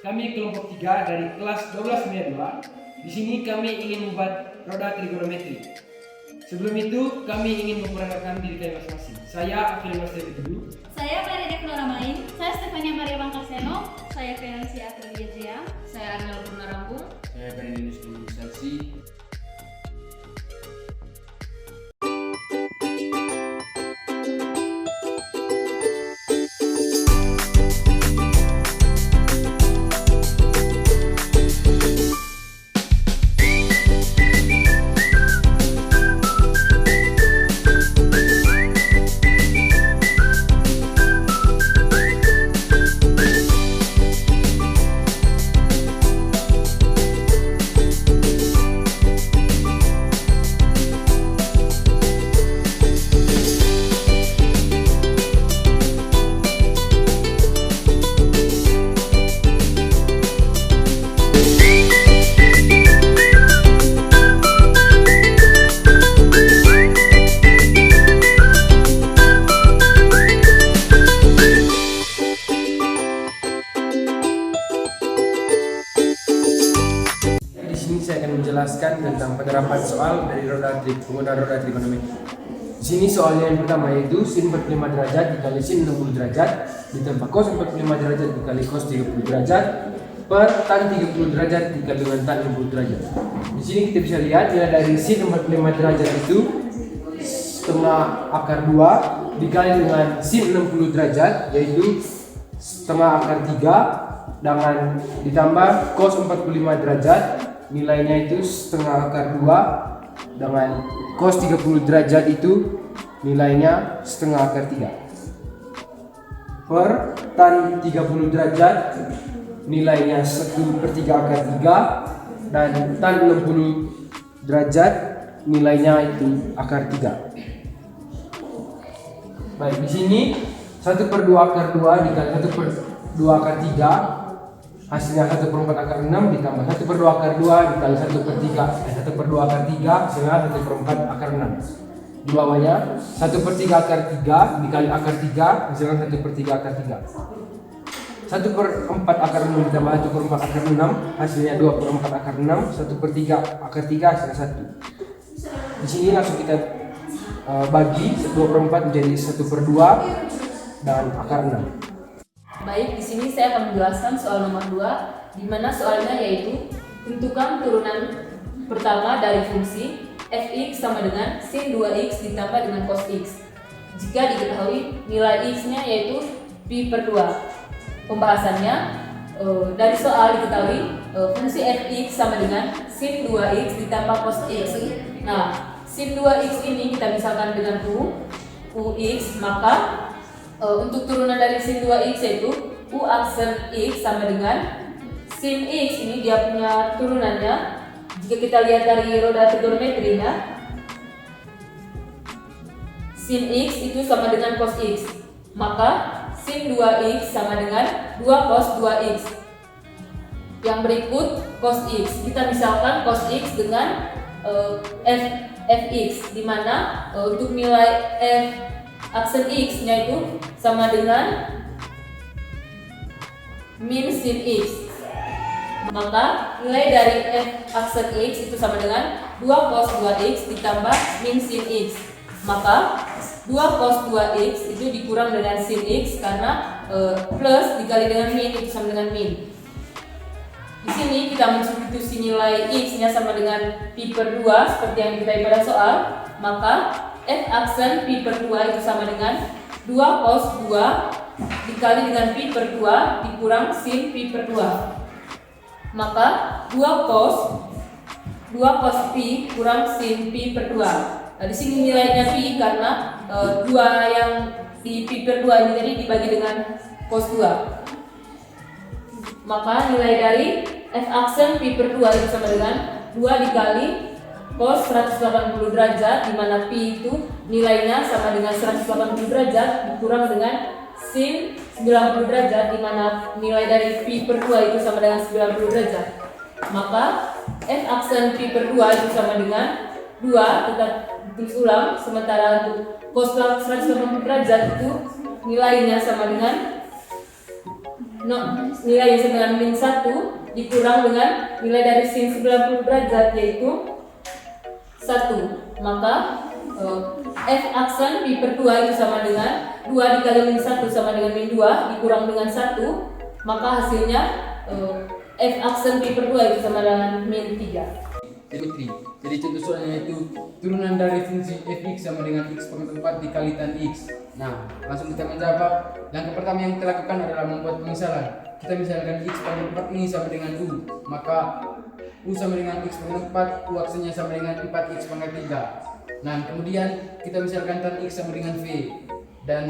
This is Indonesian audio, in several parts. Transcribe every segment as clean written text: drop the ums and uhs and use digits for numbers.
kami kelompok 3 dari kelas 12 media 2. Di sini kami ingin membuat roda trigonometri. Sebelum itu, kami ingin memperkenalkan diri kami masing-masing. Saya Akil Mas dulu. Saya Meredek Nuramain. Saya Stefania Maria Bangkaseno. Saya Feransi Aprilia Jaya. Saya Arnel Purnarambung. Saya Ferdinand Saksi. Saya akan menjelaskan tentang penerapan soal dari penggunaan roda trigonometri. Di sini soalnya yang pertama yaitu sin 45 derajat dikali sin 60 derajat ditambah cos 45 derajat dikali cos 30 derajat per tan 30 derajat dikali dengan tan 60 derajat. Di sini kita bisa lihat nilai dari sin 45 derajat itu setengah akar 2 dikali dengan sin 60 derajat yaitu setengah akar 3 dengan ditambah cos 45 derajat nilainya itu setengah akar 2 dengan cos 30 derajat itu nilainya setengah akar 3 per tan 30 derajat nilainya 1/3 akar 3 dan tan 60 derajat nilainya itu akar 3. Baik, di sini 1/2 akar 2 dikali 1/2 akar 3 hasilnya 1/4 akar 6 ditambah 1/2 akar 2 dikali 1/2 akar 3 hasilnya 1/4 akar 6. Di bawahnya 1/3 akar 3 dikali akar 3 hasilnya 1/3 akar 3. 1/4 akar 6 ditambah 1/4 akar 6 hasilnya 2/4 akar 6. 1/3 akar 3 hasilnya 1. Di sini langsung kita bagi 2/4 menjadi 1/2 dan akar 6. Baik, di sini saya akan menjelaskan soal nomor 2, di mana soalnya yaitu tentukan turunan pertama dari fungsi fx sama dengan sin 2x ditambah dengan cos x. Jika diketahui nilai x-nya yaitu pi/2. Pembahasannya dari soal diketahui fungsi fx sama dengan sin 2x ditambah cos x. Nah, sin 2x ini kita misalkan dengan ux, maka untuk turunan dari sin 2x yaitu u aksen x sama dengan sin x. Ini dia punya turunannya. Jika kita lihat dari roda trigonometrinya, sin x itu sama dengan cos x, maka sin 2x sama dengan 2 cos 2x. Yang berikut cos x, kita misalkan cos x dengan fx, di mana untuk nilai f aksen x nya itu sama dengan min sin x, maka nilai dari f aksen x itu sama dengan 2 cos 2x ditambah min sin x, maka 2 cos 2x itu dikurang dengan sin x karena plus dikali dengan min itu sama dengan min. Di sini kita mensubstitusi nilai x nya sama dengan pi/2 seperti yang diketahui pada soal, maka f aksen pi/2 itu sama dengan 2 cos 2 dikali dengan pi/2 dikurang sin pi/2. Maka 2 cos pi kurang sin pi/2. Nah, di sini nilainya pi karena 2 yang di pi/2 ini tadi dibagi dengan cos 2. Maka nilai dari f aksen pi/2 itu sama dengan 2 dikali cos 180 derajat, di mana pi itu nilainya sama dengan 180 derajat dikurang dengan sin 90 derajat, di mana nilai dari pi/2 itu sama dengan 90 derajat. Maka f aksen pi/2 itu sama dengan 2, tetap ditulis ulang, sementara untuk cos 180 derajat itu nilainya sama dengan nilai yang sama dengan min 1 dikurang dengan nilai dari sin 90 derajat yaitu 1. Maka f aksen pi per 2 itu sama dengan 2 dikali min 1 sama dengan min 2 dikurang dengan 1. Maka hasilnya f aksen pi per 2 itu sama dengan min 3. Geometri. Jadi contoh soalnya itu turunan dari fungsi fx sama dengan x pangkat 4 dikali tan x. Nah, langsung kita menjawab. Langkah pertama yang kita lakukan adalah membuat pemisalan. Kita misalkan x pangkat 4 ini sama dengan u, maka u sama dengan x pangkat 4, u aksennya sama dengan 4x pangkat 3. Nah, kemudian kita misalkan tan x sama dengan v dan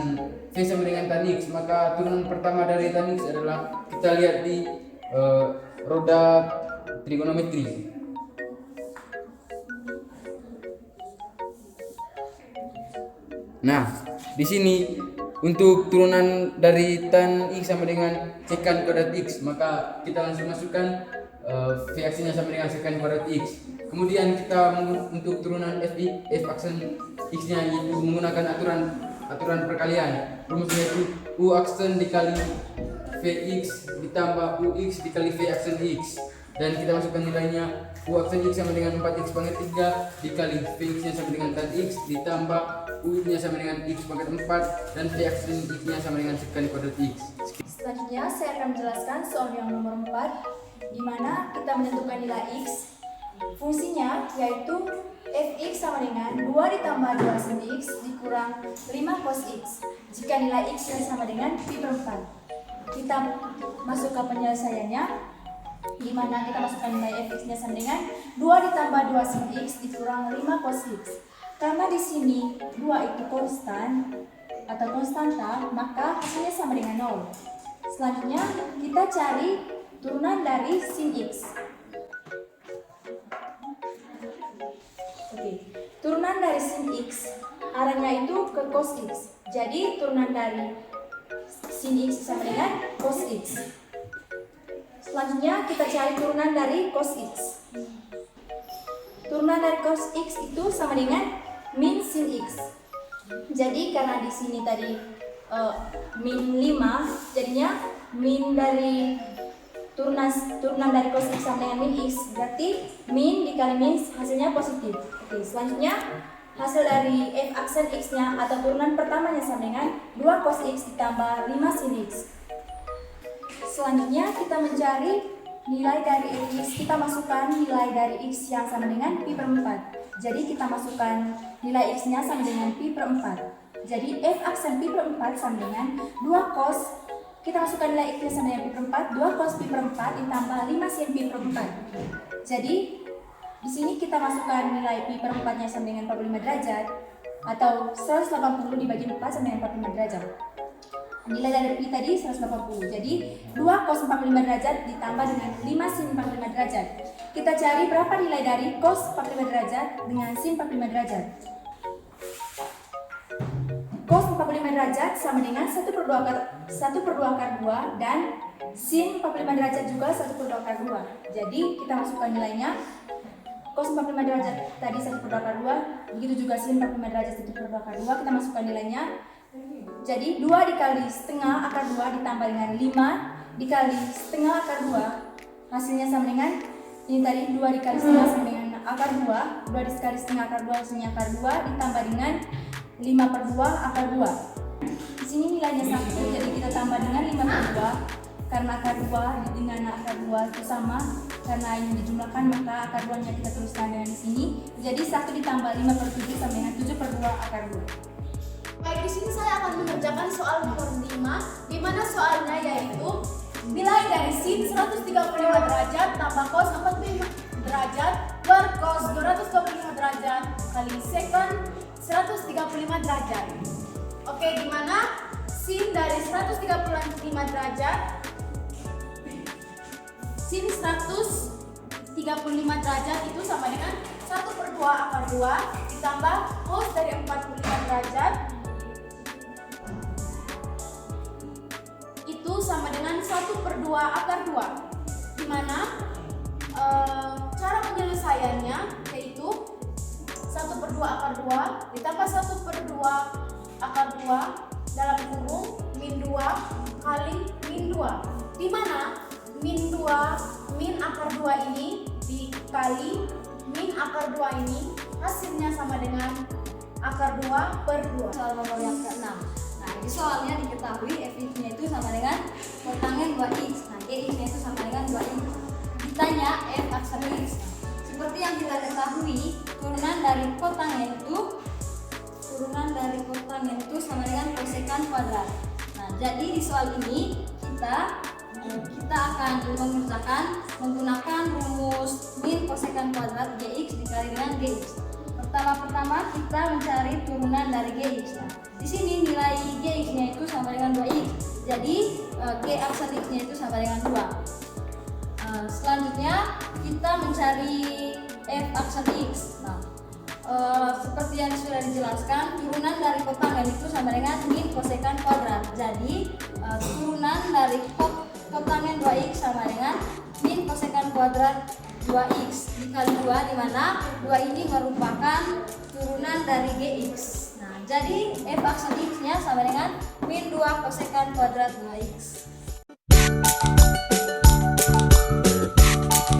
v sama dengan tan x, maka turunan pertama dari tan x adalah kita lihat di roda trigonometri. Nah, di sini untuk turunan dari tan x sama dengan sekan kuadrat x, maka kita langsung masukkan v aksennya sama dengan sekan kuadrat x. Kemudian kita untuk turunan f aksen x-nya itu menggunakan aturan perkalian. Rumusnya itu u aksen dikali vx ditambah ux dikali v aksen x. Dan kita masukkan nilainya u aksen x sama dengan 4x pangkat 3 dikali vx-nya sama dengan tan x ditambah u-nya sama dengan x pangkat 4 dan v aksen x-nya sama dengan sekan kuadrat x. Selanjutnya saya akan menjelaskan soal yang nomor 4 di mana kita menentukan nilai x. Fungsinya yaitu fx sama dengan 2 ditambah 2 sin x dikurang 5 cos x jika nilai x sama dengan pi per 4. Kita masuk ke penyelesaiannya di mana kita masukkan nilai fx-nya sama dengan 2 ditambah 2 sin x dikurang 5 cos x. Karena di sini 2 itu konstan atau konstanta, maka hasilnya sama dengan 0. Selanjutnya kita cari turunan dari sin x. Oke, turunan dari sin x arahnya itu ke cos x. Jadi turunan dari sin x sama dengan cos x. Selanjutnya kita cari turunan dari cos x. Turunan dari cos x itu sama dengan min sin x. Jadi karena di sini tadi min 5, jadinya min dari turunan dari cos x sama dengan min x, berarti min dikali min hasilnya positif. Oke, selanjutnya hasil dari f aksen x-nya atau turunan pertamanya sama dengan 2 cos x ditambah 5 sin x. Selanjutnya kita mencari nilai dari x. Kita masukkan nilai dari x yang sama dengan pi per 4. Jadi kita masukkan nilai x-nya sama dengan pi per 4. Jadi f aksen pi per 4 sama dengan 2 cos. Kita masukkan nilai x-nya sama dengan pi per 4, 2 cos pi per 4 ditambah 5 sin pi per 4. Jadi di sini kita masukkan nilai pi per 4-nya sama dengan 45 derajat atau 180 dibagi 4 sama dengan 45 derajat. Nilai dari pi tadi 180. Jadi 2 cos 45 derajat ditambah dengan 5 sin 45 derajat. Kita cari berapa nilai dari cos 45 derajat dengan sin 45 derajat. Cos 45 derajat sama dengan 1 per 2 akar 2 dan sin 45 derajat juga 1 per 2 akar 2. Jadi kita masukkan nilainya. Cos 45 derajat tadi 1 per 2 akar 2, begitu juga sin 45 derajat 1 per 2 akar 2. Kita masukkan nilainya. Jadi 2 dikali setengah akar 2 ditambah dengan 5 dikali setengah akar 2. Hasilnya sama dengan ini tadi 2 dikali setengah sama dengan akar 2. 2 dikali setengah akar 2 hasilnya akar 2 ditambah dengan 5 per 2 akar 2. Di sini nilainya 1, jadi kita tambah dengan 5 per 2. Karena akar 2 dengan akar 2 itu sama, karena ini dijumlahkan maka akar 2-nya kita tuliskan dengan di sini. Jadi 1 ditambah 5 per 7 sama dengan 7 per 2 akar 2. Baik, di sini saya akan mengerjakan soal nomor 5, di mana soalnya yaitu nilai dari sin 135 derajat tambah cos 45 derajat per cos 225 derajat kali secant 135 derajat. Oke, di mana sin dari 135 derajat, sin 135 derajat itu sama dengan 1 per 2 akar 2 ditambah cos dari 45 derajat itu sama dengan 1 per 2 akar 2, dimana cara penyelesaiannya yaitu 1 per 2 akar 2 ditambah 1 per 2 akar 2 dalam kurung min 2 kali min 2. di mana min akar 2 ini dikali min akar 2 ini hasilnya sama dengan akar 2 per 2. Soal nomor yang ke-6. Nah, di soalnya diketahui fx-nya itu sama dengan kotangen 2x. Nah, gx-nya itu sama dengan 2x. Ditanya f aksen x. Seperti yang kita ketahui, turunan dari kotangen itu sama dengan kosekan kuadrat. Nah, jadi di soal ini kita akan mengerjakan menggunakan rumus min kosekan kuadrat gx dikali dengan gx. Pertama kita mencari turunan dari gx. Nah, di sini nilai gx-nya itu sama dengan 2x. Jadi g aksen x-nya itu sama dengan 2. Selanjutnya kita mencari f aksen x. Nah, seperti yang sudah dijelaskan, turunan dari kotangen itu sama dengan min kosekan kuadrat. Jadi turunan dari kotangen 2x sama dengan min kosekan kuadrat 2x dikali 2, di mana 2 ini merupakan turunan dari gx. Nah, jadi f aksen x-nya sama dengan min 2 kosekan kuadrat 2x.